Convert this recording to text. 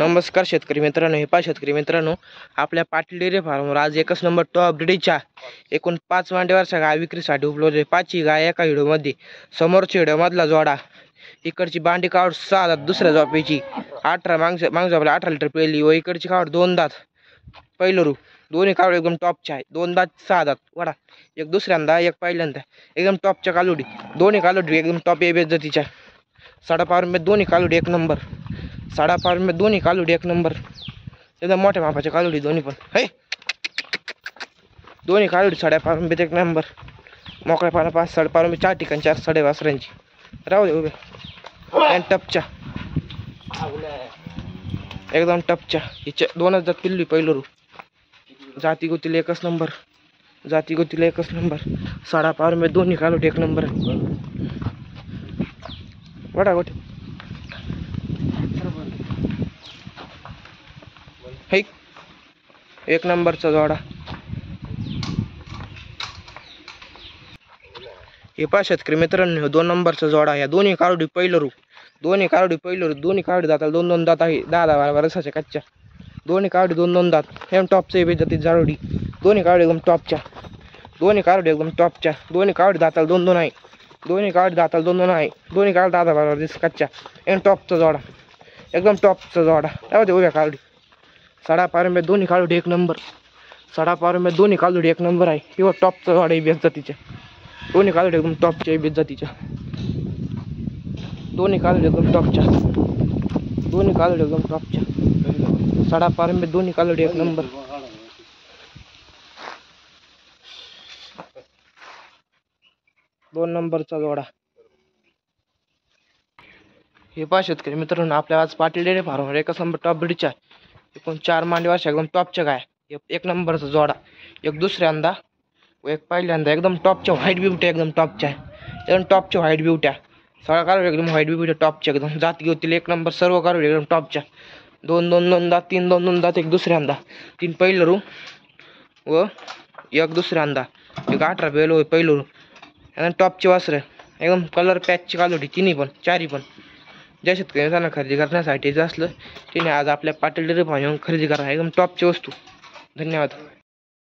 नमस्कार शेतकरी मित्रांनो, हे पहा शेतकरी मित्रांनो, आपल्या पाटील डेअरी फार्मवर आज एकच नंबर टॉप ब्रीडच्या एकूण 5 मांडीवरच्या गाय विक्रीसाठी उपलब्ध आहे। 5ही गाय एका व्हिडिओमध्ये, समोरच्या व्हिडिओमधला जोडा, इकडची बांडी कावड 6 दात, दुसऱ्या झोपेची 18 मांग झोपला 18 लिटर पेली व इकडची कावड 2 दात पहिलं रू। दोन्ही कावड एकदम टॉपच्या आहे, 2 दात 6 दात वडा, एक दुसऱ्यांदा एक पहिल्यांदा, एकदम टॉपच्या कालुडी। दोन्ही कालुडी एकदम टॉप ए बेज्जतीच्या, 5.5 रुपये दोन्ही कालुडी एक नंबर, 5.5 रुपये दोन्ही कालुडी एक नंबर, एकदम मोठ्या मापाच्या कालुडी दोन्ही पण है। दोन्ही कालुडी 5.5 रुपये एक नंबर, मोकळ्या पाना 5.5 रुपये 4 ठिकाणी 4 साडे वासरांची राहू दे उभे टपच्या, एकदम टपच्या। हिच्या 2च जात पिल्ली पहिलं रू, जाती गोतीला एकच नंबर, जाती गोतीला एकच नंबर, 5.5 रुपये दोन्ही कालुडी एक नंबर वडा गोटे है, एक नंबरचा जोडा। हे पहा शेतकरी मित्रांनो, 2 नंबरचा जोडा। या दोन्ही कालुडी पहिलं रू, दोन्ही कालुडी पहिलं रू, दोन्ही कालुडी दाताला 2-2 दात आहे, 10-12 वर्षाच्या कच्च्या, दोन्ही कालुडी 2-2 दात, एकदम टॉपचे बेजाती जाळोडी। दोन्ही कालुडी एकदम टॉपच्या, दोन्ही कालुडी एकदम टॉपच्या, दोन्ही कालुडी दाताला 2-2 आहे, दोन्ही कालुडी दाताला 2-2 आहे, दोन्ही कालुडी 10-12 वर्षाच्या कच्च्या, एकदम टॉपचा जोडा, एकदम टॉपचा जोडा राहू दे उभ्या कालुडी। 5.5 रुपये दोन्ही कालुडी एक नंबर, 5.5 रुपये दोन्ही कालुडी एक नंबर आहे, किंवा टॉपचा जोडा आहे बेजातीच्या, दोन्ही कालुडी एकदम टॉपच्या बेजातीच्या, दोन्ही कालुडी एकदम टॉपच्या, दोन्ही कालुडी एकदम टॉपच्या, 5.5 रुपये दोन्ही कालुडी एक नंबर। दोन नंबरचा जोडा। हे पहा शेतकरी मित्रांनो, आपल्या आज पाटील डेअरी फार्मवर एकच नंबर टॉप ब्रीडच्या एकूण 4 मांडीवरच्या एकदम टॉपच्या गाय, एक नंबरचा जोडा, एक दुसऱ्यांदा व एक पहिल्यांदा, एकदम टॉपच्या व्हाईट ब्युट्या, एकदम टॉपच्या एकदम टॉपच्या व्हाईट ब्युट्या, सगळ्या कालुडी एकदम व्हाईट ब्युट्या टॉपच्या, एकदम जात घेतील एक नंबर, सर्व कालुडी एकदम टॉपच्या, 2-2 दात, 3-2 दात, एक दुसऱ्यांदा, 3 पहिलं रू व एक दुसऱ्यांदा, एक 18 बेलो पहिलं रू, एकदम टॉपची वासरं, एकदम कलर पॅचची कालुडी, तिन्ही पण 4ही पण। ज्या शेतकऱ्यांना खरेदी करण्यासाठी असलं तिने आज आपल्या पाटील डेअरी फार्म येऊन खरेदी करा, एकदम टॉपची वस्तू। धन्यवाद।